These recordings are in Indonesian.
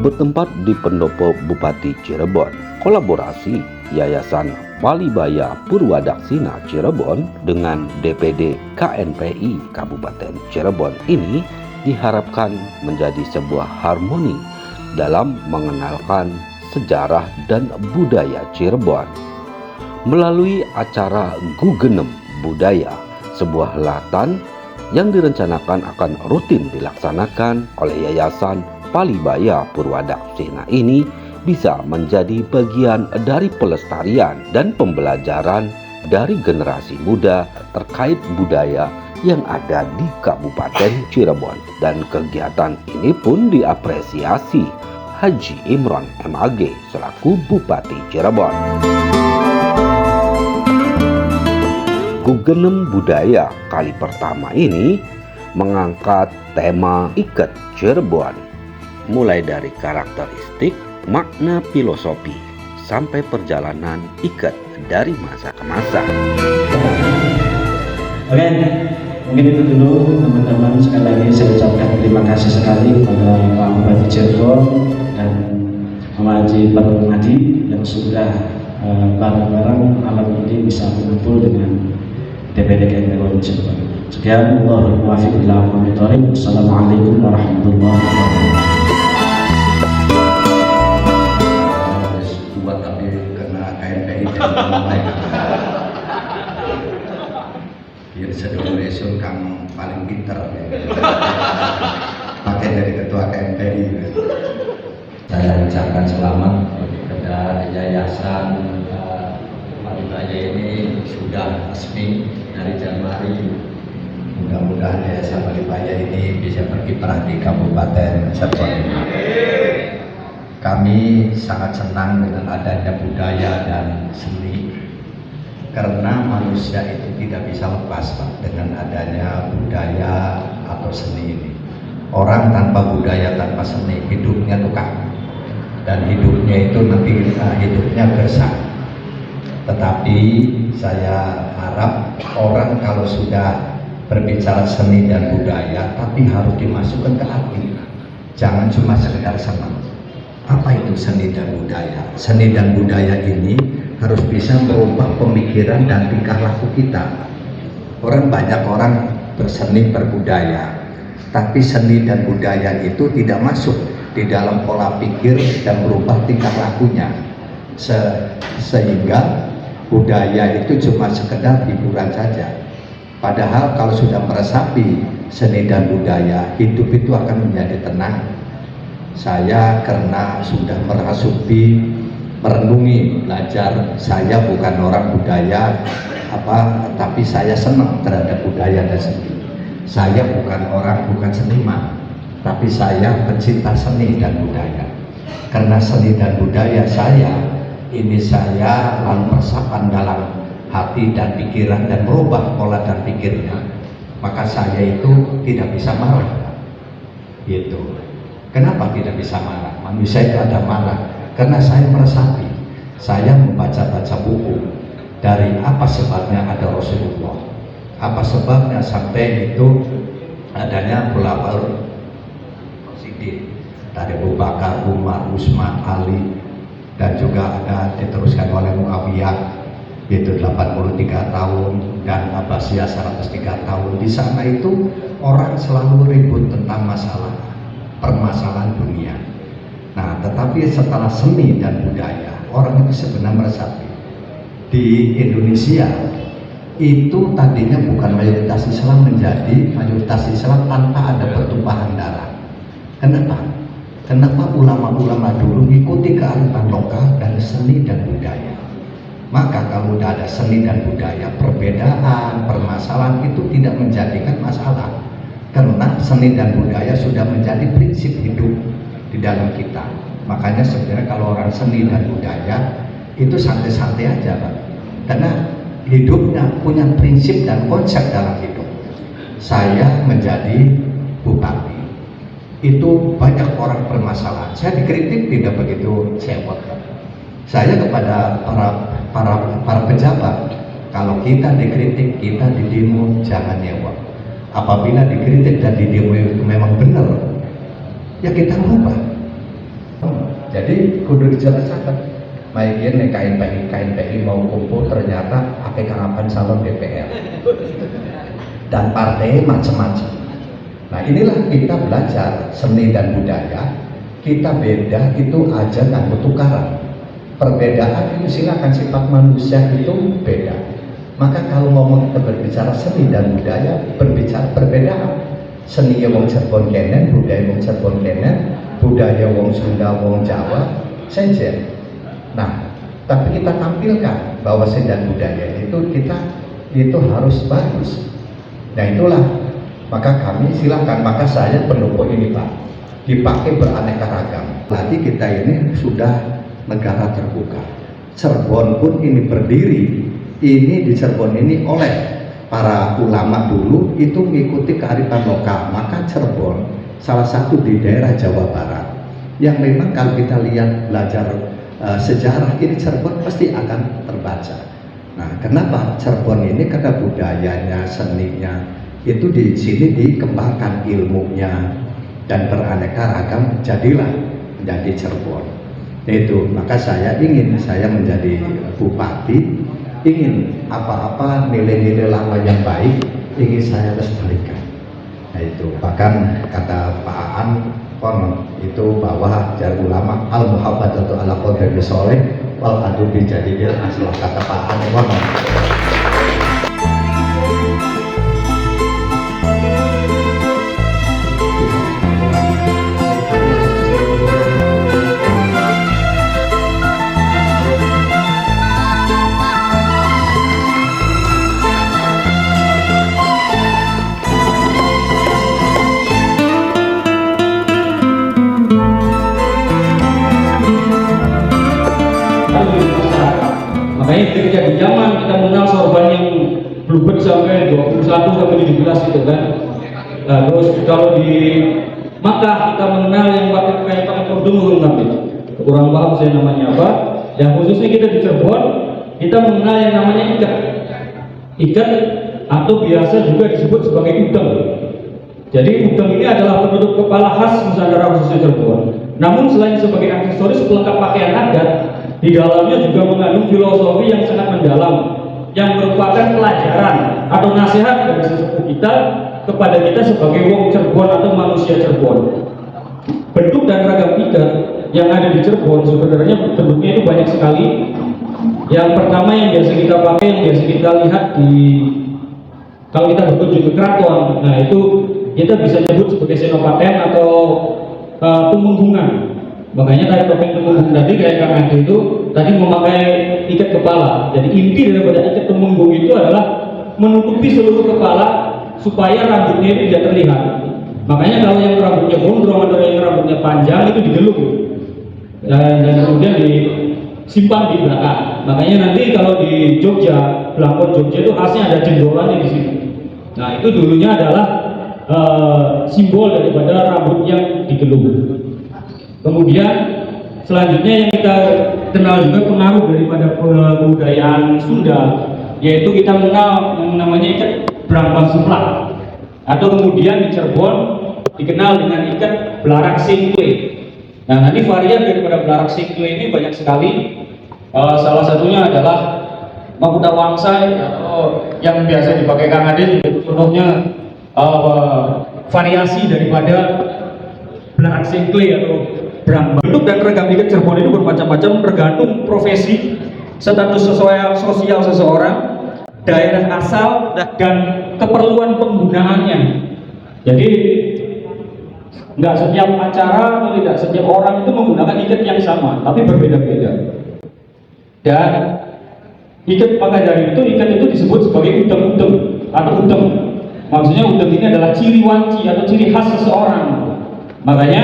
bertempat di Pendopo Bupati Cirebon. Kolaborasi Yayasan Palibaya Purwadaksina Cirebon dengan DPD KNPI Kabupaten Cirebon ini diharapkan menjadi sebuah harmoni dalam mengenalkan sejarah dan budaya Cirebon. Melalui acara Gugenem Budaya, sebuah helatan yang direncanakan akan rutin dilaksanakan oleh Yayasan Palibaya Purwadaksina ini bisa menjadi bagian dari pelestarian dan pembelajaran dari generasi muda terkait budaya yang ada di Kabupaten Cirebon. Dan kegiatan ini pun diapresiasi Haji Imron MAG selaku Bupati Cirebon. Gugenem Budaya kali pertama ini mengangkat tema Iket Cirebon, mulai dari karakteristik, makna filosofi, sampai perjalanan Iket dari masa ke masa. Oke, mungkin itu dulu teman-teman. Sekali lagi saya ucapkan terima kasih sekali kepada Pak Bupati Cirebon dan Pak Haji Permadi yang sudah bareng-bareng malam ini bisa mengumpul dengan DPD KNPI Cirebon. Sekian, wallahul muwaffiq ila aqwamit thoriq. Assalamualaikum warahmatullahi wabarakatuh. Buat tapi karena KNPI biar sedulur esun kang paling pintar pakai dari ketua KNPI. Saya ucapkan selamat kepada Yayasan Palibaya ini sudah resmi dari Januari. Mudah-mudahan Yayasan Palibaya ini bisa berkiprah di Kabupaten Cirebon. Kami sangat senang dengan adanya budaya dan seni, karena manusia itu tidak bisa lepas Pak, dengan adanya budaya atau seni ini. Orang tanpa budaya, tanpa seni, hidupnya tukang, dan hidupnya itu nanti hidupnya gersang. Tetapi saya harap orang kalau sudah berbicara seni dan budaya, tapi harus dimasukkan ke hati, jangan cuma sekedar senang. Apa itu seni dan budaya? Seni dan budaya ini harus bisa merubah pemikiran dan tingkah laku kita. Banyak orang berseni berbudaya, tapi seni dan budaya itu tidak masuk di dalam pola pikir dan merubah tingkah lakunya, sehingga budaya itu cuma sekedar hiburan saja. Padahal kalau sudah meresapi seni dan budaya, hidup itu akan menjadi tenang. Saya karena sudah merasuki, merenungi, belajar, saya bukan orang budaya tapi saya senang terhadap budaya dan seni. Saya bukan seniman, tapi saya pencinta seni dan budaya. Karena seni dan budaya saya lalu meresapkan dalam hati dan pikiran dan merubah pola dan pikirnya, maka saya itu tidak bisa marah. Gitu. Kenapa tidak bisa marah? Manusia itu ada marah karena saya meresapi. Saya membaca-baca buku dari apa sebabnya ada Rasulullah, apa sebabnya sampai itu adanya Khulafaur Rasyidin, dari Abu Bakar, Umar, Utsman, Ali, dan juga ada diteruskan oleh Muawiyah, yaitu 83 tahun, dan Abbasiyah 103 tahun. Di sana itu orang selalu ribut tentang permasalahan dunia. Nah, tetapi setelah seni dan budaya, orang itu sebenarnya meresapi. Di Indonesia itu tadinya bukan mayoritas Islam menjadi mayoritas Islam tanpa ada pertumpahan darah. Kenapa? Kenapa ulama-ulama dulu mengikuti kearifan lokal dan seni dan budaya? Maka kalau sudah ada seni dan budaya, perbedaan, permasalahan itu tidak menjadikan masalah. Karena seni dan budaya sudah menjadi prinsip hidup di dalam kita. Makanya sebenarnya kalau orang seni dan budaya itu santai-santai aja Pak. Karena hidupnya punya prinsip dan konsep dalam hidup. Saya menjadi bupati, itu banyak orang permasalahan. Saya dikritik tidak begitu cewek. Saya kepada para pejabat, kalau kita dikritik, kita didemo, jangan nyewa. Apabila dikritik dan didemo itu memang benar, ya kita rubah. jadi kudu dijelaskan. Maikin nih KNPI mau kumpul ternyata pakai kangapan salon DPR dan partai macam-macam. Nah inilah kita belajar seni dan budaya. Kita beda itu aja kan tukaran. Perbedaan itu silakan, sifat manusia itu beda. Maka kalau ngomong kita berbicara seni dan budaya, berbicara perbedaan. Seni wong Cirebon kenen, budaya wong Cirebon kenen, budaya wong Sunda, wong Jawa, senjen. Nah, tapi kita tampilkan bahwa seni dan budaya itu harus bagus. Nah itulah, maka kami silakan, maka saya pendukung ini Pak, dipakai beraneka ragam. Nanti kita ini sudah negara terbuka. Cirebon pun ini berdiri, ini di Cirebon ini oleh para ulama dulu itu mengikuti kearifan lokal. Maka Cirebon salah satu di daerah Jawa Barat yang memang kalau kita lihat belajar sejarah ini Cirebon pasti akan terbaca. Nah, kenapa Cirebon ini? Karena budayanya, seninya itu di sini dikembangkan ilmunya dan beraneka ragam, jadilah menjadi Cirebon. Itu maka saya menjadi bupati, ingin apa-apa nilai-nilai lama yang baik ingin saya lestarikan. Nah itu bahkan kata Pak Aan konon itu bahwa jar ulama al muhabbatatu ala qadri soleh wal adu bi jadidil aslah, kata Pak Aan konon. Makanya ketika di zaman kita mengenal sorban yang bluebird sampai 21 sampai 17 itu kan. Nah, terus kalau di Makkah kita mengenal yang pakai kerudung tapi kurang paham saya namanya apa. Dan khususnya kita di Cirebon kita mengenal yang namanya ikat atau biasa juga disebut sebagai udang. Jadi udang ini adalah penutup kepala khas Nusantara khususnya Cirebon. Namun selain sebagai aksesoris pelengkap pakaian adat, di dalamnya juga mengandung filosofi yang sangat mendalam, yang merupakan pelajaran atau nasihat dari sesepuh kita kepada kita sebagai wong Cirebon atau manusia Cirebon. Bentuk dan ragam ikat yang ada di Cirebon sebenarnya bentuknya itu banyak sekali. Yang pertama yang biasa kita pakai, yang biasa kita lihat kalau kita berkunjung ke keraton, nah itu kita bisa nyebut sebagai senopaten atau tumenggungan. Makanya tadi topeng tumenggung tadi kayak Kang Andi itu tadi memakai ikat kepala. Jadi inti daripada ikat tumenggung itu adalah menutupi seluruh kepala supaya rambutnya itu tidak terlihat. Makanya kalau yang rambutnya gondrong atau yang rambutnya panjang itu digelung dan kemudian disimpan di belakang. Makanya nanti kalau di Jogja, Belangkon Jogja itu khasnya ada jendolannya di sini. Nah itu dulunya adalah simbol daripada rambut yang digelung. Kemudian selanjutnya yang kita kenal juga pengaruh daripada kebudayaan Sunda, yaitu kita mengenal yang namanya ikat Brambang Suplak, atau kemudian di Cirebon dikenal dengan ikat Belarak Singkle. Nah nanti varian daripada Belarak Singkle ini banyak sekali. Salah satunya adalah Mahkota Wangsa atau yang biasa dipakai Kang Ade, contohnya variasi daripada Belarak Singkle atau Brambang. Bentuk dan ragam ikat Cirebon itu bermacam-macam tergantung profesi, status sosial seseorang, daerah asal, dan keperluan penggunaannya. Jadi nggak setiap acara atau tidak setiap orang itu menggunakan ikat yang sama, tapi berbeda-beda. Dan ikat maka dari itu ikat itu disebut sebagai udeng-udeng atau udeng. Maksudnya udeng ini adalah ciri wanci atau ciri khas seseorang. Makanya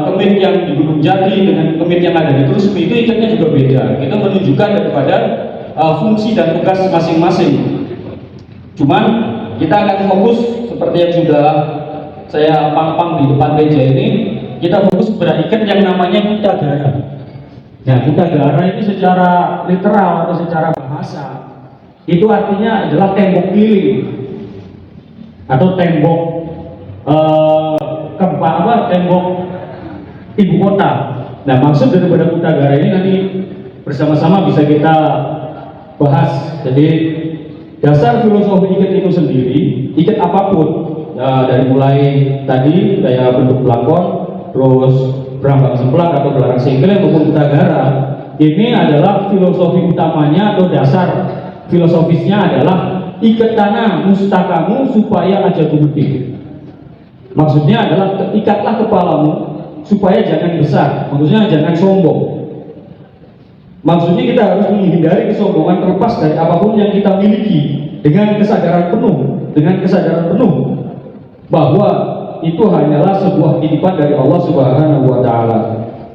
kemit yang di Gunung Jati dengan kemit yang ada di Trusmi itu ikatnya juga beda. Kita menunjukkan daripada fungsi dan tugas masing-masing. Cuman kita akan fokus seperti yang sudah saya pampang di depan meja ini, kita fokus pada ikat yang namanya Kutagara. Nah, Kutagara ini secara literal atau secara bahasa itu artinya adalah tembok keliling atau tembok tembok ibu kota. Nah, maksud daripada Kutagara ini nanti bersama-sama bisa kita bahas. Jadi dasar filosofi ikat itu sendiri, ikat apapun, dari mulai tadi kayak bentuk pelakon, terus berambang semplak atau gelarang singkle maupun Kutagara, ini adalah filosofi utamanya atau dasar filosofisnya adalah ikat tanah mustakamu supaya aja gede. Maksudnya adalah ikatlah kepalamu supaya jangan besar, maksudnya jangan sombong. Maksudnya kita harus menghindari kesombongan terlepas dari apapun yang kita miliki dengan kesadaran penuh bahwa itu hanyalah sebuah titipan dari Allah Subhanahu wa taala.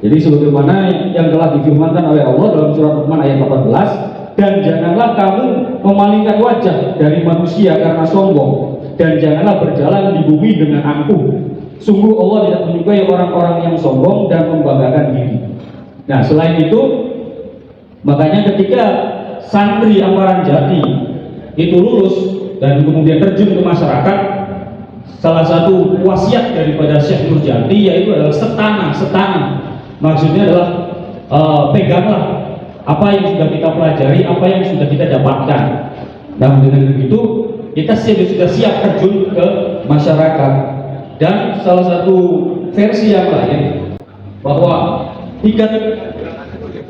Jadi sebagaimana yang telah difirmankan oleh Allah dalam surat Luqman ayat 18, dan janganlah kamu memalingkan wajah dari manusia karena sombong, dan janganlah berjalan di bumi dengan angkuh. Sungguh Allah tidak menyukai orang-orang yang sombong dan membanggakan diri. Nah, selain itu, makanya ketika santri Amparan Jati itu lulus dan kemudian terjun ke masyarakat, salah satu wasiat daripada Syekh Nurjati yaitu adalah setana. Maksudnya adalah peganglah apa yang sudah kita pelajari, apa yang sudah kita dapatkan. Nah, dengan begitu kita sudah siap terjun ke masyarakat. Dan salah satu versi yang lain bahwa ikat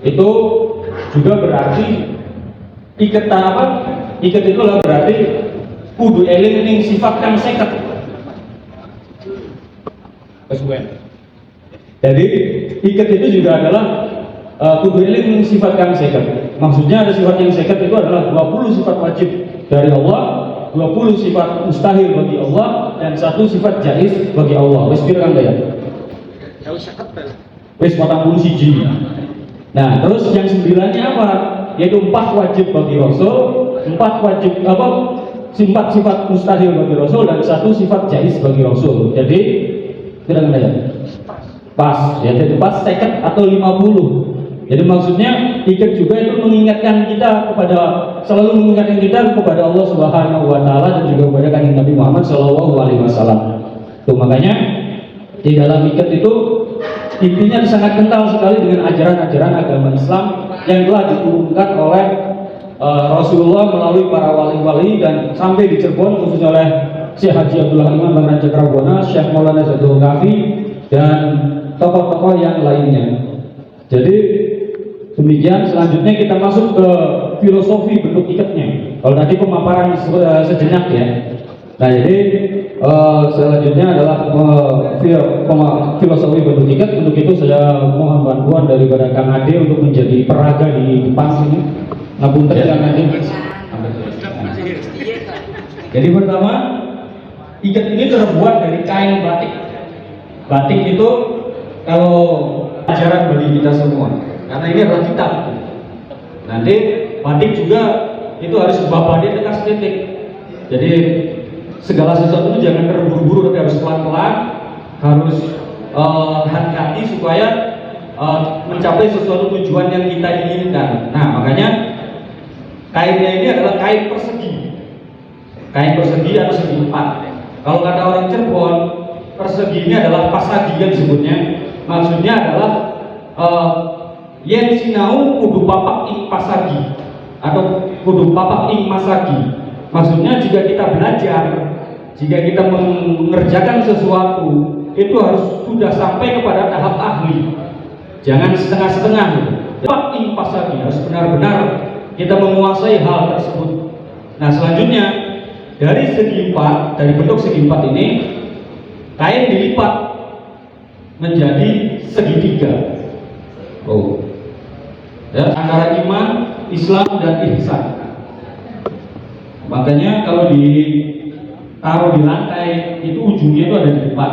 itu juga berarti ikat apa? Ikat itu adalah berarti kudu eling ning sifat kang seket. Kesuwen. Jadi ikat itu juga adalah kudu eling ning sifat kang seket. Maksudnya ada sifat yang seket itu adalah 20 sifat wajib dari Allah, 20 sifat mustahil bagi Allah, dan 1 sifat jaiz bagi Allah. Wis pira kan ya? Wis 41. Nah, terus yang 9-nya apa? Yaitu 4 wajib bagi Rasul, 4 wajib apa? 4 sifat mustahil bagi Rasul dan 1 sifat jaiz bagi Rasul. Jadi pira kan ya? Pas, ya jadi pas 50 atau 50. Jadi maksudnya ikat juga itu mengingatkan kita selalu mengingatkan kita kepada Allah Subhanahu wa taala dan juga kepada kanjeng Nabi Muhammad sallallahu alaihi wasallam. Tuh makanya di dalam ikat itu intinya sangat kental sekali dengan ajaran-ajaran agama Islam yang telah diturunkan oleh Rasulullah melalui para wali-wali dan sampai di Cirebon khususnya oleh Syekh Haji Abdullah Iman Bangran Cakrabwana, Syekh Maulana Zadul Kafi dan tokoh-tokoh yang lainnya. Jadi demikian, selanjutnya kita masuk ke filosofi bentuk ikatnya. Kalau tadi pemaparan sejenak ya. Nah, jadi selanjutnya adalah filosofi bentuk ikat. Untuk itu saya mohon bantuan daripada Kang Ade untuk menjadi peraga di depan sini. Ngapunten Kang Ade. Jadi pertama, ikat ini terbuat dari kain batik. Batik itu kalau ajaran bagi kita semua. Karena ini adalah kitab. Nanti batik juga itu harus bapak dia tekas titik. Jadi segala sesuatu itu jangan terburu-buru, tapi harus pelan-pelan, harus hati-hati supaya mencapai sesuatu tujuan yang kita inginkan. Nah, makanya kainnya ini adalah kain persegi. Kain persegi atau segi empat. Kalau kata orang Cirebon, persegi ini adalah pasagi yang disebutnya. Maksudnya adalah yen sinau kudu papak ing pasagi atau kudu papak ing masagi. Maksudnya jika kita belajar, jika kita mengerjakan sesuatu, itu harus sudah sampai kepada tahap ahli. Jangan setengah-setengah. Papak ing pasagi harus benar-benar kita menguasai hal tersebut. Nah, selanjutnya dari segi empat, dari bentuk segi empat ini, kain dilipat menjadi segitiga. Ya, antara iman, Islam dan ihsan. Makanya kalau ditaruh di lantai itu ujungnya itu ada di depan.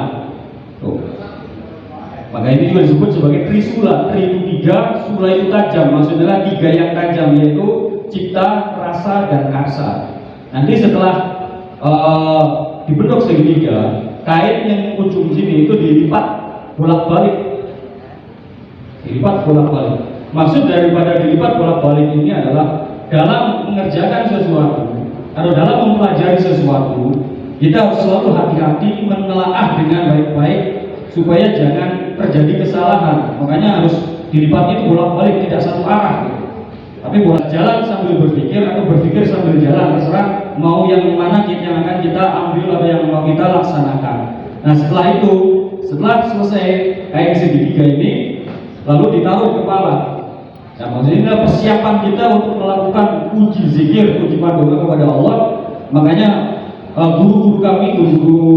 Maka ini juga disebut sebagai trisula. Tri itu 3, sula itu tajam. Maksudnya 3 yang tajam yaitu cipta, rasa, dan karsa. Nanti setelah dibentuk segitiga, kain yang ujung sini itu dilipat bolak-balik. Dilipat bolak-balik. Maksud daripada dilipat bolak-balik ini adalah dalam mengerjakan sesuatu atau dalam mempelajari sesuatu, kita harus selalu hati-hati menelaah dengan baik-baik supaya jangan terjadi kesalahan, makanya harus dilipatnya itu bolak-balik, tidak satu arah gitu. Tapi bolak jalan sambil berpikir atau berpikir sambil jalan, terserah mau yang mana yang akan kita ambil atau yang mau kita laksanakan. Nah setelah itu, setelah selesai kayak segitiga ini, lalu ditaruh di kepala. Nah maksudnya ini adalah persiapan kita untuk melakukan uji zikir, uji doa kepada Allah. Makanya guru-guru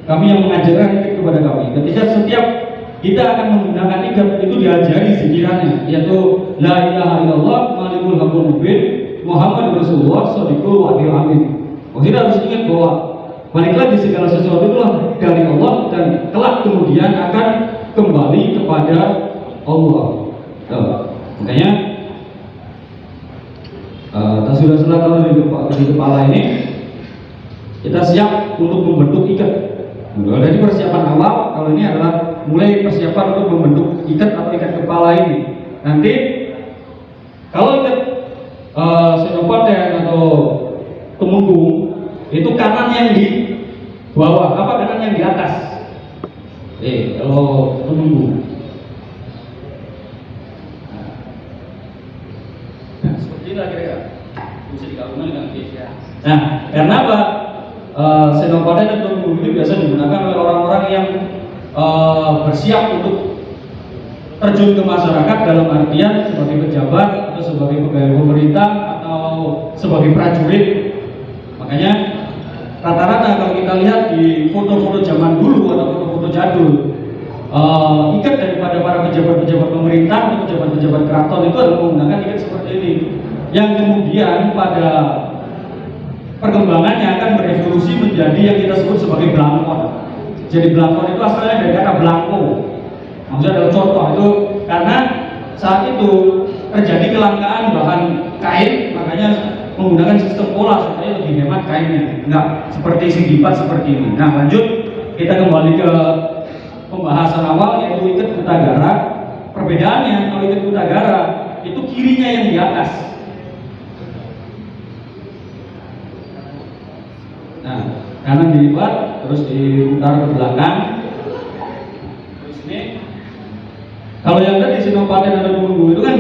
kami yang mengajarkan zikir kepada kami, ketika setiap kita akan menggunakan ikat itu diajari zikirannya, yaitu la ilaha illallah malikul haqqul mubin Muhammad Rasulullah shadiqul wa'dil amin. Kita harus ingat bahwa balik lagi segala sesuatu itulah dari Allah dan kelak kemudian akan kembali kepada Allah. Makanya sudah tahu di kepala ini kita siap untuk membentuk ikat. Dari persiapan awal, kalau ini adalah mulai persiapan untuk membentuk ikat atau ikat kepala ini. Nanti kalau ikat senopaten atau tumunggung itu kanan yang di bawah, apa kanan yang di atas? Kalau tumunggung. Nah, seperti itu kira-kira. Bisa digabungkan dengan ya. Nah, karena apa? Senopaten dan tumunggung itu biasa digunakan oleh orang-orang yang bersiap untuk terjun ke masyarakat dalam artian sebagai pejabat atau sebagai pegawai pemerintah atau sebagai prajurit. Makanya rata-rata kalau kita lihat di foto-foto zaman dulu atau foto-foto jadul, ikat daripada para pejabat-pejabat pemerintah atau pejabat-pejabat keraton itu adalah menggunakan ikat seperti ini, yang kemudian pada perkembangannya akan berevolusi menjadi yang kita sebut sebagai belangkon. Jadi belangkon itu asalnya dari kata belangko, maksudnya adalah contoh itu karena saat itu terjadi kelangkaan bahan kain, makanya menggunakan sistem pola supaya lebih hemat kainnya, enggak seperti sindipat seperti ini. Nah lanjut, kita kembali ke pembahasan awal yaitu ikat kutagara. Perbedaannya kalau ikat kutagara itu kirinya yang di atas. Nah, kanan dilipat, terus diputar ke belakang. Terus ini, kalau yang tadi senopaten atau tumunggung itu kan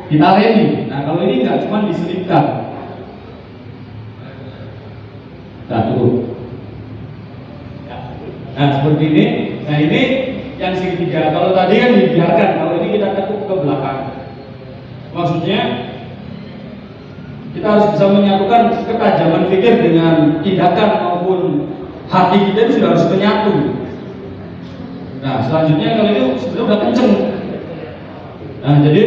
ditaleni. Nah, kalau ini enggak, cuma diselipkan. Nah, tuh. Nah, seperti ini. Nah, ini yang segitiga. Kalau tadi kan dibiarkan, kalau ini kita tekuk ke belakang. Maksudnya kita harus bisa menyatukan ketajaman pikir dengan tindakan maupun hati kita itu sudah harus menyatu. Nah selanjutnya kalau itu sebenarnya udah kenceng. Nah jadi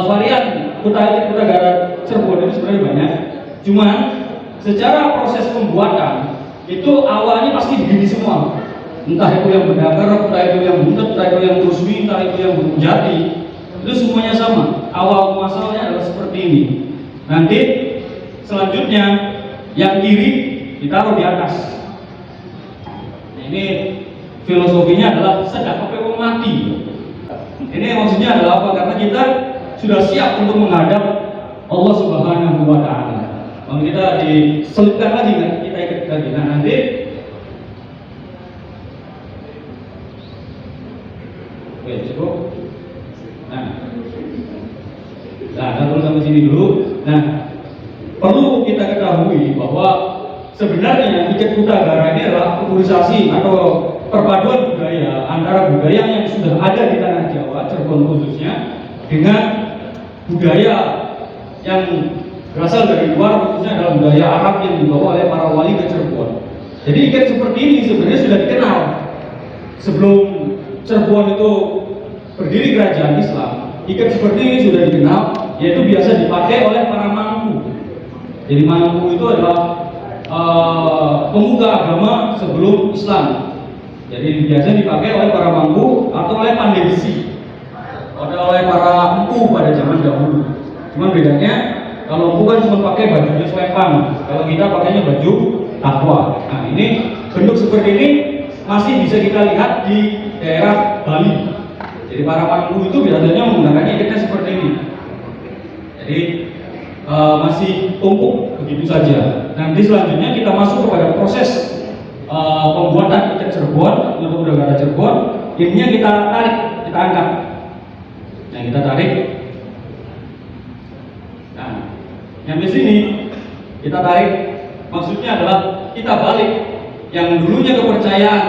varian kutagara Cirebon itu sebenarnya banyak. Cuman secara proses pembuatan itu awalnya pasti begini semua. Entah itu yang bedaker, entah itu yang buntet, entah itu yang tuswi, entah itu yang jati. Itu semuanya sama. Awal muasalnya adalah seperti ini. Nanti selanjutnya yang kiri ditaruh di atas. Nah, ini filosofinya adalah sedekah wong mati. Ini maksudnya adalah apa? Karena kita sudah siap untuk menghadap Allah Subhanahu wa taala. Kalau kita diselipkan lagi kan, kita ikat lagi. Nah, nanti cukup. Nah, kita sampai sini dulu. Nah, perlu kita ketahui bahwa sebenarnya ikat kutagara ini adalah komunisasi atau perpaduan budaya antara budaya yang sudah ada di tanah Jawa, Cirebon khususnya, dengan budaya yang berasal dari luar, khususnya adalah budaya Arab yang dibawa oleh para wali ke Cirebon. Jadi ikat seperti ini sebenarnya sudah dikenal sebelum Cirebon itu berdiri kerajaan Islam. Ikat seperti ini sudah dikenal, yaitu biasa dipakai oleh para mangku. Jadi mangku itu adalah pemuka agama sebelum Islam. Jadi biasa dipakai oleh para mangku atau oleh pandai besi, atau oleh para empu pada zaman dahulu. Cuma bedanya kalau empu kan cuma pakai bajunya selempang, kalau kita pakainya baju takwa. Nah ini bentuk seperti ini masih bisa kita lihat di daerah Bali. Jadi para mangku itu biasanya menggunakannya ikatnya seperti ini. Jadi masih tumpuk begitu saja. Nanti selanjutnya kita masuk kepada proses pembuatan ikat Cirebon Pondok Udagara Cirebon, ininya kita tarik, kita angkat. Nah, kita tarik. Nah, yang di sini kita tarik, maksudnya adalah kita balik yang dulunya kepercayaan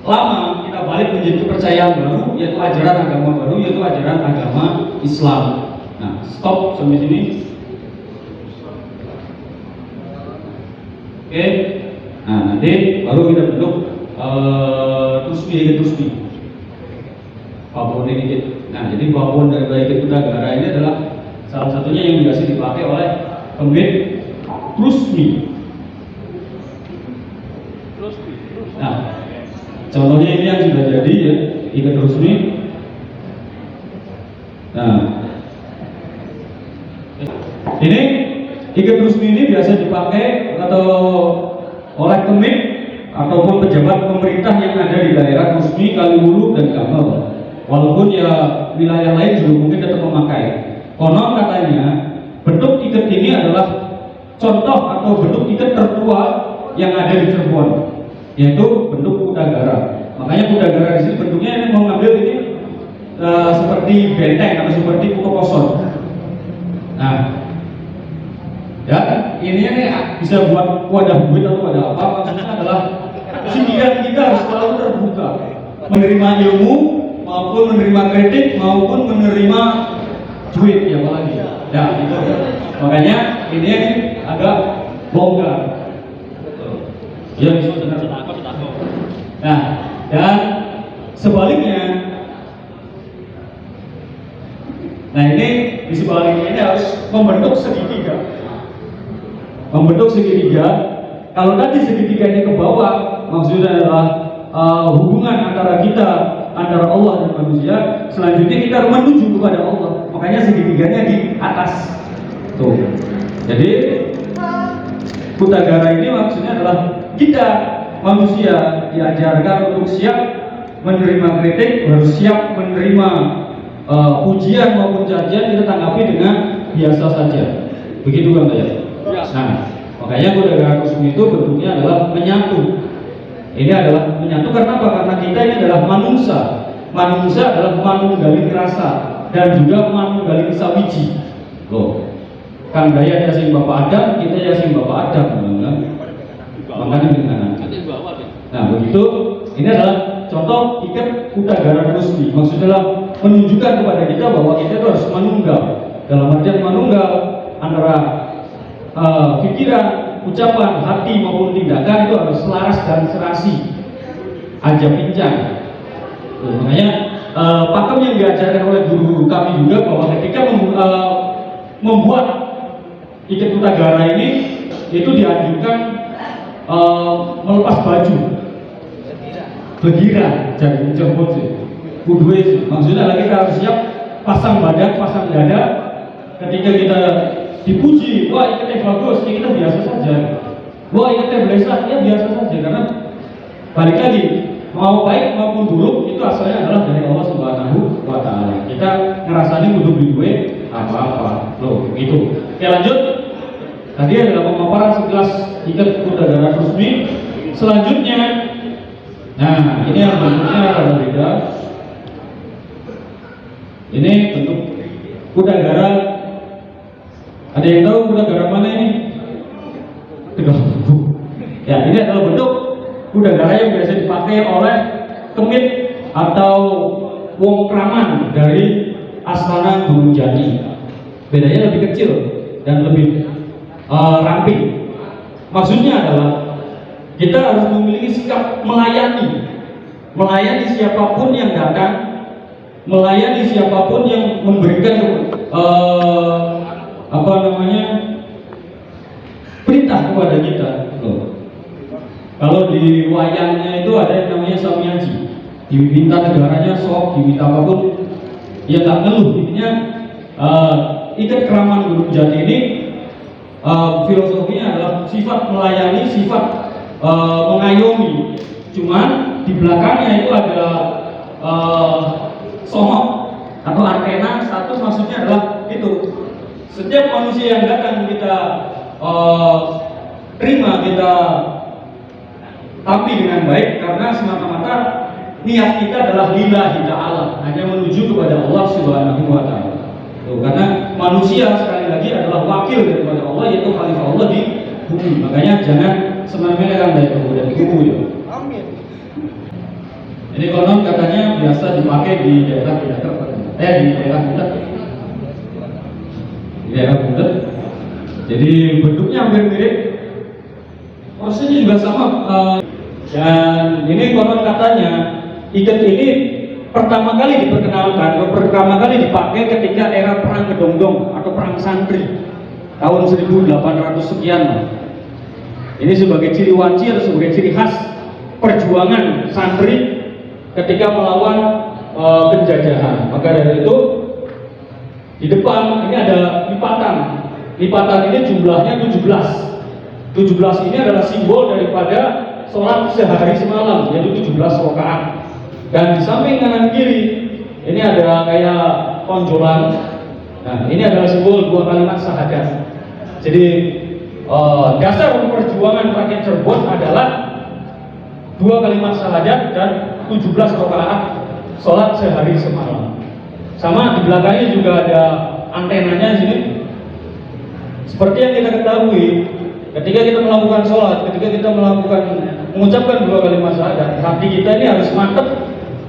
lama, kita balik menjadi kepercayaan baru, yaitu ajaran agama baru, yaitu ajaran agama Islam. Nah, stop sampai sini. Oke. Nah, nanti baru kita bentuk tusmi. Babon ini dikit. Nah, jadi babon dari Ikut Udagara ini adalah salah satunya yang biasa dipakai oleh pemit Trusmi. Nah, contohnya ini yang sudah jadi ya, Ikat Trusmi. Nah, ini Ikat Trusmi ini biasa dipakai atau oleh pemit ataupun pejabat pemerintah yang ada di daerah Trusmi, Kaliwulu, dan Gamal. Walaupun ya wilayah lain juga mungkin tetap memakai. Konon katanya bentuk ikat ini adalah contoh atau bentuk ikat tertua yang ada di Cirebon, yaitu bentuk Udagara. Makanya Udagara di sini bentuknya ini mengambil ini seperti benteng atau seperti pokok. Nah, ya ini bisa buat wadah duit atau wadah apa. Maksudnya adalah pikiran kita harus selalu terbuka, menerima ilmu maupun menerima kritik maupun menerima duit ya apalagi. Ya itu. Makanya ini agak longgar. Ya bisa benar. Nah, dan sebaliknya, nah ini di sebaliknya ini harus membentuk segitiga. Kalau tadi segitiganya ke bawah, maksudnya adalah hubungan antara kita, antara Allah dan manusia. Selanjutnya kita menuju kepada Allah. Makanya segitiganya di atas. Tuh. Jadi Udagara ini maksudnya adalah kita manusia diajarkan untuk siap menerima kritik, harus siap menerima pujian maupun cacian, kita tanggapi dengan biasa saja. Begitu kan ya? Nah, makanya Udagara Trusmi itu bentuknya adalah menyatu. Ini adalah menyatu karena apa? Karena kita ini adalah manusia. Manusia adalah manunggaling rasa dan juga manunggaling sawiji. Loh, kan gaya sing Bapak Adam, kita ya sing Bapak Adam, kan? Makanya dengan nah begitu, ini adalah contoh ikat Udagara Trusmi. Maksudnya adalah menunjukkan kepada kita bahwa kita itu harus manunggal. Dalam artian manunggal antara pikiran, ucapan, hati maupun tindakan itu harus selaras dan serasi, aja pincang. Makanya pakem yang diajarkan oleh guru kami juga bahwa ketika membuat ikat Udagara ini itu dianjurkan melepas baju, begira, jadi jemput sih, kudue sih. Maksudnya lagi kita harus siap pasang badan, pasang dada. Ketika kita dipuji, wah ikatnya bagus, ya kita biasa saja. Wah ikatnya belesah, ya biasa saja. Karena balik lagi, mau baik maupun buruk itu asalnya adalah dari Allah Subhanahu wa Ta'ala. Kita ngerasani kudu duwe apa-apa. Loh, gitu. Oke, lanjut. Tadi adalah pemaparan sekilas ikat Udagara Trusmi. Selanjutnya, nah ini yang bentuknya agak beda. Ini bentuk Udagara. Ada yang tahu Udagara mana ini? Ya, ini adalah bentuk Udagara yang biasa dipakai oleh kemit atau wong kraman dari Astana Gunung Jati. Bedanya lebih kecil dan lebih ramping. Maksudnya adalah kita harus memiliki sikap melayani siapapun yang datang, melayani siapapun yang memberikan perintah kepada kita. Kalau di wayangnya itu ada yang namanya samiaji, diminta negaranya sok, diminta apapun, ya tak ngeluh. Intinya ikat keraman Gunung Jati ini filosofinya adalah sifat melayani, sifat mengayomi. Cuman di belakangnya itu ada sohok atau antena satu, maksudnya adalah itu setiap manusia yang datang kita terima, kita tapi dengan baik karena semata-mata niat kita adalah lillahi ta'ala, hanya menuju kepada Allah Subhanahu wa taala. Karena manusia sekali lagi adalah wakil daripada Allah, yaitu khalifah Allah di bumi. Makanya jangan semena-mena kan dari kemudian kubu ya. Amin. Ini konon katanya biasa dipakai di daerah di daerah Budet. Di daerah Budet. Jadi bentuknya hampir mirip, prosesnya juga sama. Dan ini konon katanya ikat ini pertama kali dipakai ketika era perang Kedongdong atau perang santri tahun 1800 sekian. Ini sebagai ciri wanci atau sebagai ciri khas perjuangan santri ketika melawan penjajahan. Maka dari itu di depan ini ada lipatan. Lipatan ini jumlahnya 17. 17 ini adalah simbol daripada sholat sehari semalam, yaitu 17 rakaat. Dan di samping kanan kiri ini ada kayak tonjolan. Nah, ini adalah simbol 2 kalimat syahadat. Jadi dasar perjuangan rakyat Cirebon adalah 2 kalimat syahadat dan 17 rakaat sholat sehari semalam. Sama di belakangnya juga ada antenanya sini. Seperti yang kita ketahui, ketika kita melakukan sholat, ketika kita mengucapkan 2 kalimat syahadat, hati kita ini harus mantap,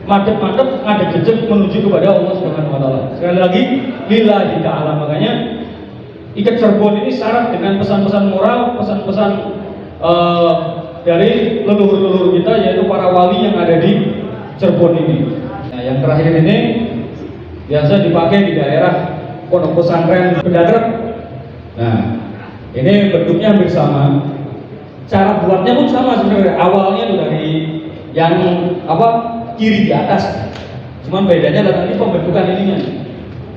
ngadep jejak menuju kepada Allah Subhanahu wa taala. Sekali lagi, lillahi ta'ala. Makanya ikat Cirebon ini syarat dengan pesan-pesan moral, pesan-pesan dari leluhur-leluhur kita, yaitu para wali yang ada di Cirebon ini. Nah, yang terakhir ini biasa dipakai di daerah pondok pesantren Pendatrek. Nah, ini bentuknya hampir sama. Cara buatnya pun sama sebenarnya. Awalnya tuh dari yang kiri di atas. Cuman bedanya adalah ini pembentukan ininya.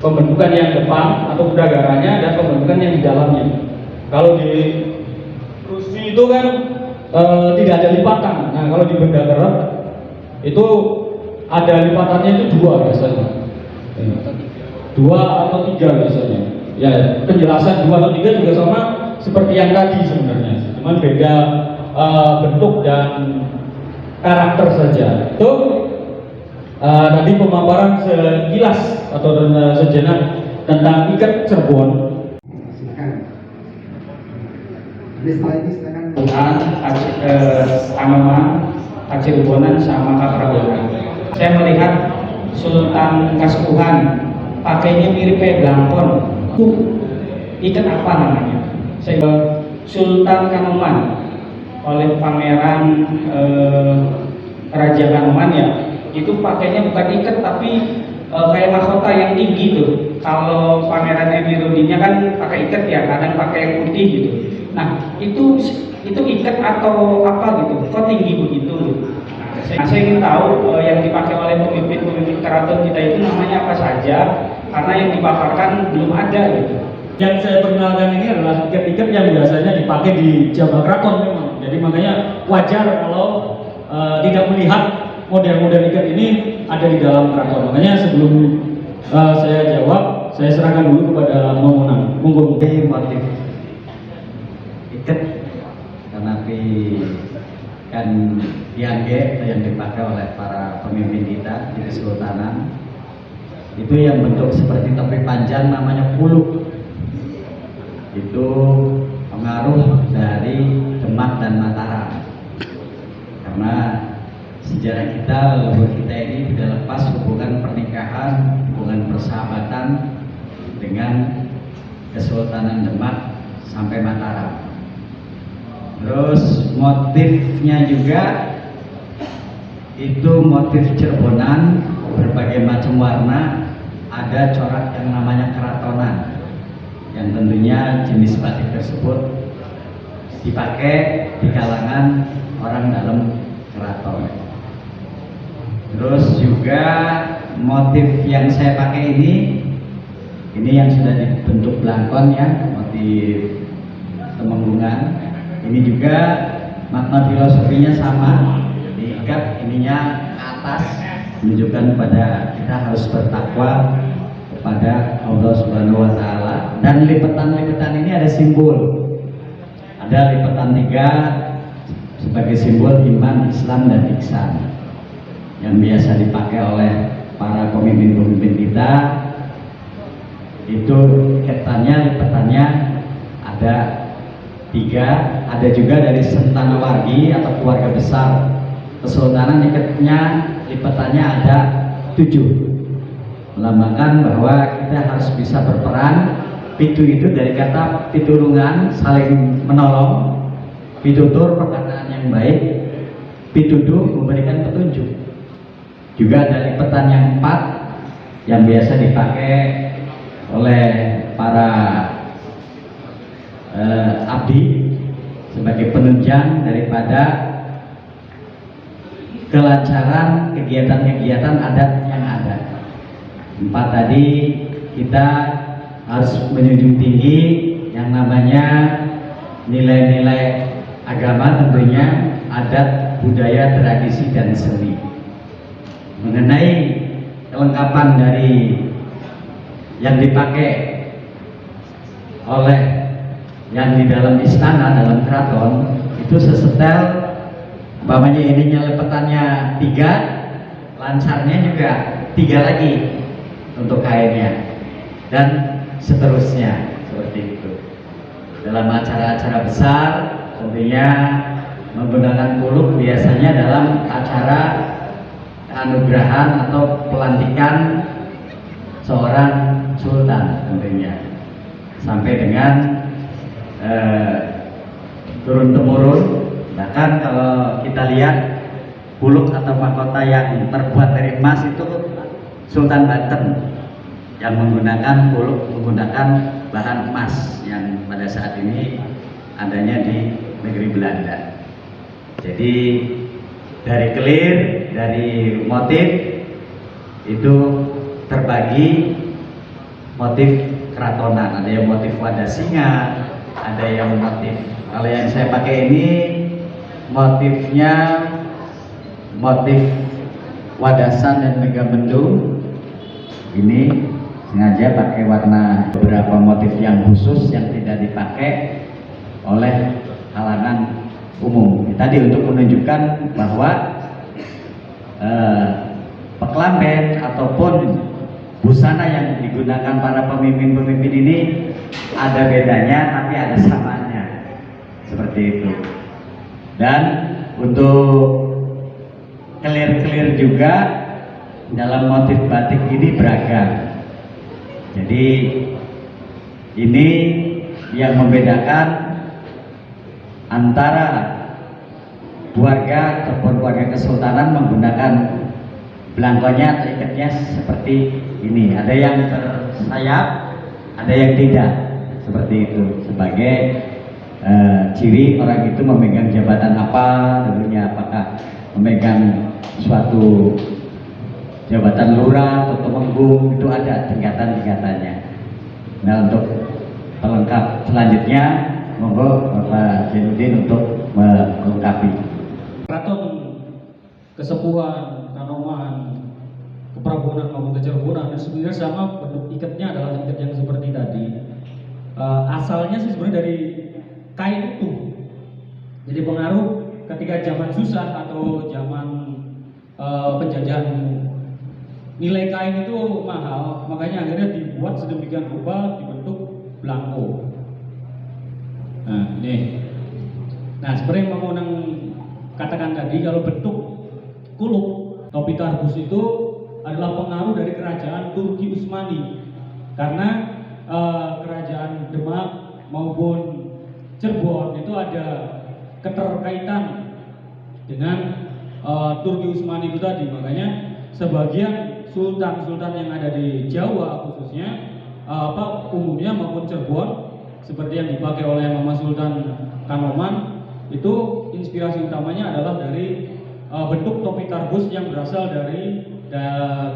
Pembentukan yang depan atau udagarannya dan pembentukan yang di dalamnya. Kalau di Rusi itu kan tidak ada lipatan. Nah, kalau di benda kerap itu ada lipatannya itu 2 biasanya. 2 atau 3 biasanya. Ya, penjelasan 2 atau 3 juga sama seperti yang tadi sebenarnya. Cuman beda bentuk dan karakter saja. Itu tadi pemaparan sekilas atau sejenak tentang ikat Cirebon. Tuhan, Anoman, Cirebonan sama Kaprabonan. Saya melihat Sultan Kaskuhan pakainya mirip kayak belangkon. Ikat apa namanya? Saya Sultan Kanoman oleh Pangeran Raja Kanoman ya. Itu pakainya bukan ikat tapi kayak mahkota yang tinggi tuh. Kalau Pangeran Emiruddinnya kan pakai ikat ya, kadang pakai putih gitu. Nah, itu ikat atau apa gitu? Kok tinggi begitu? Nah, saya ingin tahu yang dipakai oleh pemimpin keraton kita itu namanya apa saja, karena yang dipaparkan belum ada gitu. Yang saya perkenalkan ini adalah ikat-ikat yang biasanya dipakai di jabal keraton memang. Jadi makanya wajar kalau tidak melihat model-model ikat ini ada di dalam keraton. Makanya sebelum saya jawab, saya serahkan dulu kepada Mamunang. Monggo. Motif ikat karena kan tiangge yang dipakai oleh para pemimpin kita di Kesultanan itu yang bentuk seperti topi panjang namanya puluk. Itu pengaruh dari Demak dan Mataram, karena sejarah kita, leluhur kita ini tidak lepas hubungan pernikahan, hubungan persahabatan dengan Kesultanan Demak sampai Mataram. Terus motifnya juga itu motif Cirebonan, berbagai macam warna, ada corak yang namanya keratonan, yang tentunya jenis batik tersebut dipakai di kalangan orang dalam keraton. Terus juga motif yang saya pakai ini yang sudah dibentuk belangkon ya, motif temenggungan. Ini juga makna filosofinya sama, diikat ininya ke atas, menunjukkan kepada kita harus bertakwa kepada Allah Subhanahu wa taala. Dan lipatan-lipatan ini ada simbol. Ada lipatan 3 sebagai simbol iman, Islam, dan ihsan yang biasa dipakai oleh para pemimpin-pemimpin kita. Itu iketannya, lipatannya ada 3, ada juga dari Sentana Wargi atau keluarga besar Kesultanan, ikatnya, lipatannya ada 7, melambangkan bahwa kita harus bisa berperan. Pitu itu dari kata pitulungan, saling menolong, pitutur perkataan yang baik, pituduh memberikan petunjuk. Juga ada lipatan yang 4 yang biasa dipakai oleh para abdi sebagai penunjang daripada kelancaran kegiatan-kegiatan adat yang ada. 4 tadi kita harus menjunjung tinggi yang namanya nilai-nilai agama, tentunya adat, budaya, tradisi, dan seni. Mengenai kelengkapan dari yang dipakai oleh yang di dalam istana, dalam keraton, itu sesetel, umpamanya ininya lepetannya 3, lancarnya juga 3 lagi untuk kainnya, dan seterusnya seperti itu. Dalam acara-acara besar tentunya menggunakan kuluk biasanya dalam acara anugerahan atau pelantikan seorang sultan tentunya, sampai dengan turun temurun. Bahkan kalau kita lihat kuluk atau mahkota yang terbuat dari emas itu Sultan Banten yang menggunakan kuluk, menggunakan bahan emas yang pada saat ini adanya di negeri Belanda. Jadi dari kelir, dari motif itu terbagi motif keratonan. Ada yang motif wadah singa, ada yang motif, kalau yang saya pakai ini motifnya motif wadasan dan megamendung. Ini sengaja pakai warna, beberapa motif yang khusus yang tidak dipakai oleh kalangan umum. Tadi untuk menunjukkan bahwa peklamben ataupun busana yang digunakan para pemimpin-pemimpin ini ada bedanya tapi ada samanya, seperti itu. Dan untuk kelir-kelir juga dalam motif batik ini beragam. Jadi ini yang membedakan antara keluarga ataupun keluarga kesultanan menggunakan belangkonya atau ikatnya seperti ini. Ada yang tersayap, ada yang tidak, seperti itu, sebagai ciri orang itu memegang jabatan apa dulunya, apakah memegang suatu jabatan lurah atau temenggung, itu ada tingkatan-tingkatannya. Nah, untuk pelengkap selanjutnya monggo Bapak Zainuddin untuk melengkapi. Keraton Kesepuhan, Kanoman, Keprabonan maupun Kecerbonan sebenarnya sama, bentuk ikatnya adalah ikat yang seperti tadi. Asalnya sih sebenarnya dari kain utuh. Jadi pengaruh ketika zaman susah atau zaman penjajahan, nilai kain itu mahal, makanya akhirnya dibuat sedemikian rupa dibentuk belangko. Nah ini, nah seperti yang mau katakan tadi, kalau bentuk kuluk topi tarbus itu adalah pengaruh dari kerajaan Turki Utsmani, karena kerajaan Demak maupun Cirebon itu ada keterkaitan dengan Turki Utsmani itu tadi. Makanya sebagian sultan-sultan yang ada di Jawa khususnya umumnya maupun Cirebon seperti yang dipakai oleh Mama Sultan Kanoman, itu inspirasi utamanya adalah dari bentuk topi tarbus yang berasal dari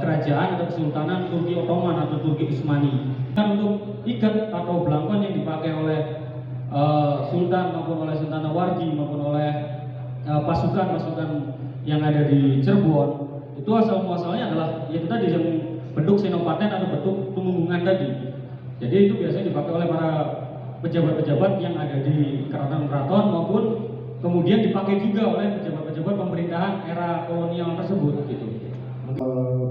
kerajaan atau kesultanan Turki Ottoman atau Turki Utsmani. Dan untuk ikat atau belangkon yang dipakai oleh sultan maupun oleh Sentana Wargi maupun oleh pasukan-pasukan yang ada di Cirebon, itu asal muasalnya adalah yaitu tadi yang bentuk senopaten atau bentuk tumenggungan tadi. Jadi itu biasanya dipakai oleh para pejabat-pejabat yang ada di keraton-keraton maupun kemudian dipakai juga oleh pejabat-pejabat pemerintahan era kolonial tersebut gitu.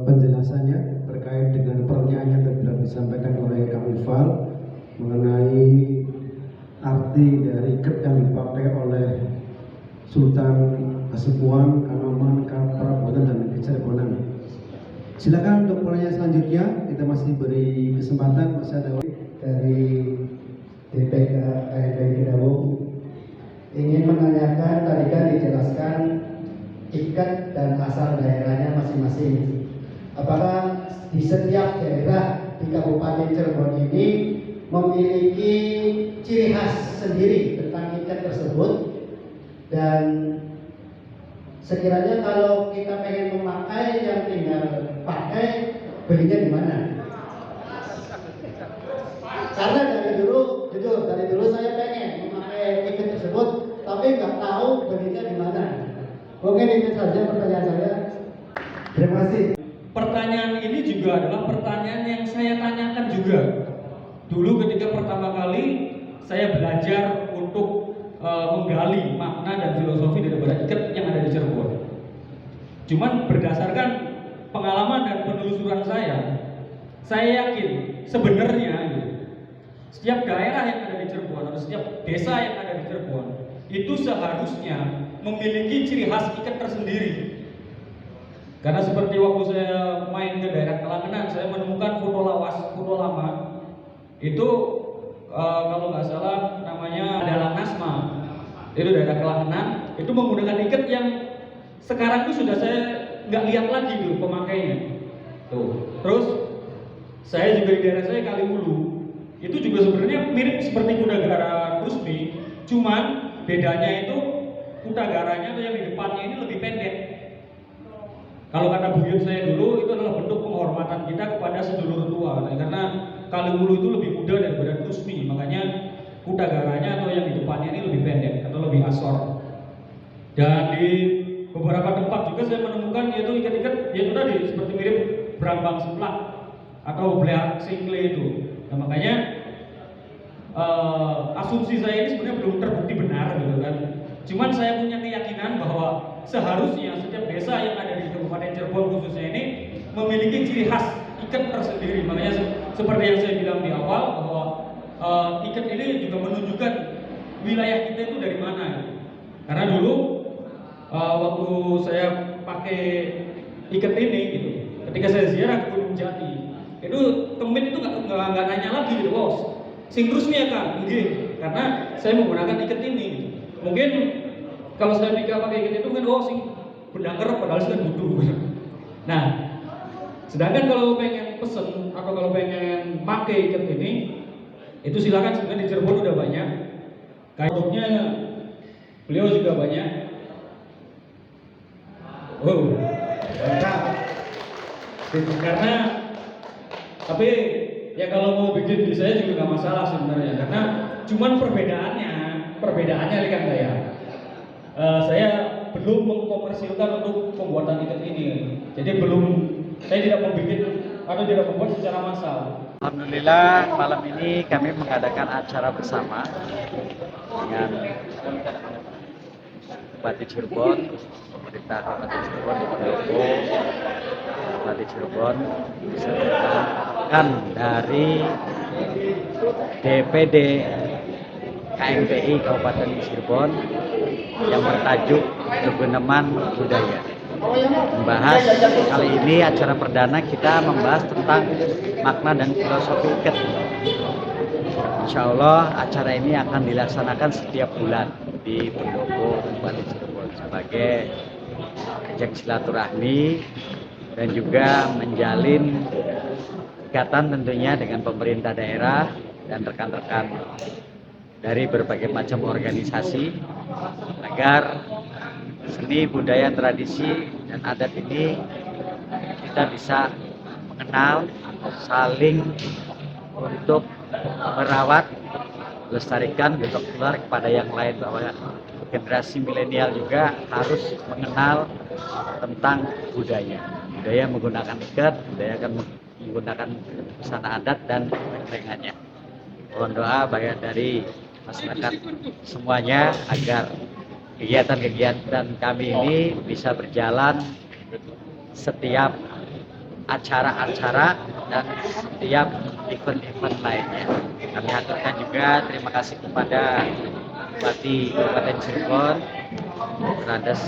Penjelasannya terkait dengan pertanyaan yang telah disampaikan oleh Kang Ifal mengenai arti dari iket yang dipakai oleh Sultan Kasepuan, Kanoman, Prabodan, dan Cirebon. Silakan untuk pertanyaan selanjutnya, kita masih diberi kesempatan, masih ada dari DPK KMPI Kedawung ingin menanyakan, tadi kan dijelaskan ikat dan asal daerahnya masing-masing. Apakah di setiap daerah di Kabupaten Cirebon ini memiliki ciri khas sendiri tentang ikat tersebut? Dan sekiranya kalau kita pengen memakai, yang tinggal pakai, belinya di mana? Karena dari dulu, jujur, dari dulu saya pengen memakai ikat tersebut, tapi nggak tahu belinya di mana. Mungkin itu saja pertanyaan saya. Terima kasih. Pertanyaan ini juga adalah pertanyaan yang saya tanyakan juga. Dulu ketika pertama kali saya belajar untuk menggali makna dan filosofi daripada iket yang ada di Cirebon. Cuman berdasarkan pengalaman dan penelusuran saya yakin sebenarnya setiap daerah yang ada di Cirebon atau setiap desa yang ada di Cirebon itu seharusnya memiliki ciri khas iket tersendiri. Karena seperti waktu saya main ke daerah Kelangenan, saya menemukan foto lawas, foto lama itu kalau nggak salah namanya adalah Nasma, itu daerah Kelangenan, itu menggunakan iket yang sekarang itu sudah saya nggak lihat lagi tuh pemakainya. Tuh, terus saya juga di daerah saya Kaliwulu, itu juga sebenarnya mirip seperti kuda gara Rusmi, cuman bedanya itu kuda garanya atau yang di depannya ini lebih pendek. Kalau kata buyut saya dulu, itu adalah bentuk penghormatan kita kepada sedulur tua. Nah, karena Kaliwulu itu lebih muda daripada Rusmi, makanya kuda garanya atau yang di depannya ini lebih pendek atau lebih asor. Dan di beberapa tempat juga saya menemukan yaitu ikat-ikat yaitu tadi seperti mirip berambang seplak atau bleak singkle itu. Nah, makanya asumsi saya ini sebenarnya belum terbukti benar gitu kan. Cuman saya punya keyakinan bahwa seharusnya setiap desa yang ada di Kabupaten Cirebon khususnya ini memiliki ciri khas ikat tersendiri. Makanya seperti yang saya bilang di awal bahwa ikat ini juga menunjukkan wilayah kita itu dari mana. Karena dulu waktu saya pakai ikat ini gitu, ketika saya ziarah ke Gunung Jati, itu temen itu nggak nanya lagi gitu, wow, sing Rusmi ya kan, karena saya menggunakan ikat ini. Mungkin kalau saya pikir pakai ikat itu kan, oh sing bedanger padahal sih kan butuh. Nah, sedangkan kalau pengen pesen atau kalau pengen pakai ikat ini, itu silakan sebenarnya di Cirebon udah banyak. Kayaknya beliau juga banyak. Oh, karena tapi ya kalau mau bikin di saya juga nggak masalah sebenarnya, karena cuman perbedaannya kan ya. Saya belum mengkomersilkan untuk pembuatan ikat ini, jadi saya tidak membuat atau tidak membuat secara massal. Alhamdulillah malam ini kami mengadakan acara bersama dengan Bupati Cirebon, pemerintah Kabupaten Cirebon, Bupati Cirebon, disertakan dari DPD KMPI Kabupaten Cirebon yang bertajuk Kegeneman Budaya. Membahas kali ini acara perdana kita membahas tentang makna dan filosofi iket. Insya Allah acara ini akan dilaksanakan setiap bulan di Pendopo Kabupaten Cirebon sebagai ajang silaturahmi dan juga menjalin ikatan tentunya dengan pemerintah daerah dan rekan-rekan dari berbagai macam organisasi agar seni, budaya, tradisi, dan adat ini kita bisa mengenal, saling untuk merawat, melestarikan, besok keluar kepada yang lain, bahwa generasi milenial juga harus mengenal tentang budaya. Budaya menggunakan ikat, budaya akan menggunakan busana adat dan renggannya. Mohon doa baik dari masyarakat semuanya agar kegiatan-kegiatan kami ini bisa berjalan setiap acara-acara dan setiap event-event lainnya. Kami aturkan juga terima kasih kepada Bupati Kabupaten Cirebon, Randes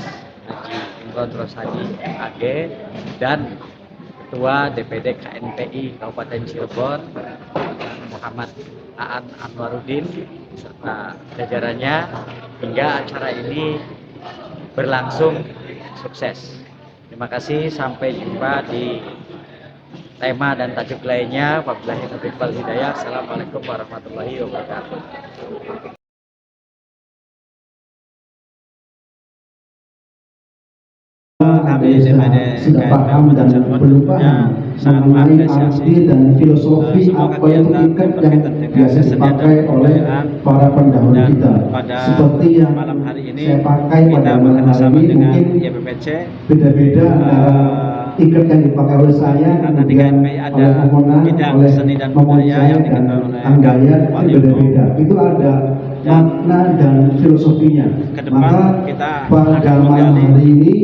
Haji Imron Rosadi AG, dan Ketua DPD KNPI Kabupaten Cirebon Muhammad Aan Anwaruddin serta jajarannya hingga acara ini berlangsung sukses. Terima kasih, sampai jumpa di tema dan tajuk lainnya. Wabillahi taufiq wal hidayah. Assalamualaikum warahmatullahi wabarakatuh. Kami sudah paham dan belum paham mengenai arti dan filosofi apa yang ikat yang biasa dipakai oleh para pendahulu kita. Seperti yang saya pakai pada malam hari ini, mungkin beda-beda antara ikat yang dipakai oleh saya dan oleh Momona, oleh Momon saya dan Anggaya itu beda-beda. Itu ada makna dan filosofinya. Maka pada malam hari ini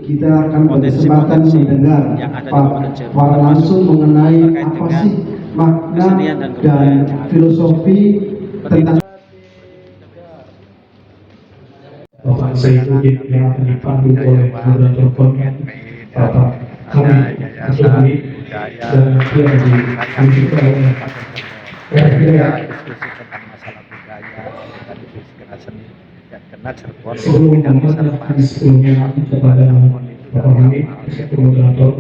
kita akan berkesempatan mendengar para langsung mengenai apa sih makna dan filosofi tentang Bapak Saifuddin yang dipandu oleh moderator konten Bapak Kami Asli dan dia dipandu oleh sebelum menyampaikan sebelumnya kepada Bapak Hamid sebagai moderator,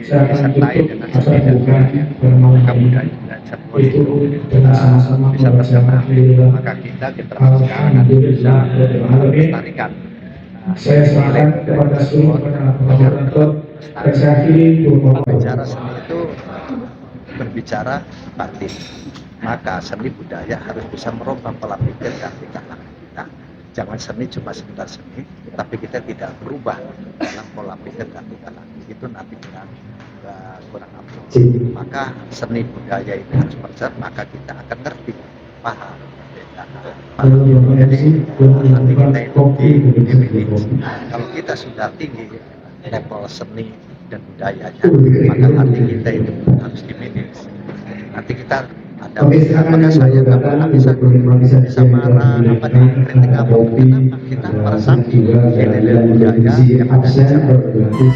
saya akan tutup acara buka pada malam hari itu dengan sama-sama membaca Alhamdulillah Alhamdulillah Alhamdulillah. Saya serahkan kepada seluruh moderator dan saya akhiri Bicara seni itu berbicara batin, maka seni budaya harus bisa merubah pola pikir dan tingkah laku kita. Jangan seni cuma sekedar seni, tapi kita tidak berubah dalam pola pikir dan tingkah laku. Itu nanti kurang apa. Maka seni budaya ini harus berjalan, maka kita akan ngerti, paham. Jadi nanti kita itu dimiliki. Kalau kita sudah tinggi level seni dan budayanya, maka hati kita itu harus dimiliki. Nanti kita ada apakah saya nggak bisa marah apa nih kritik apa, kenapa kita merasa nilai budaya yang ada di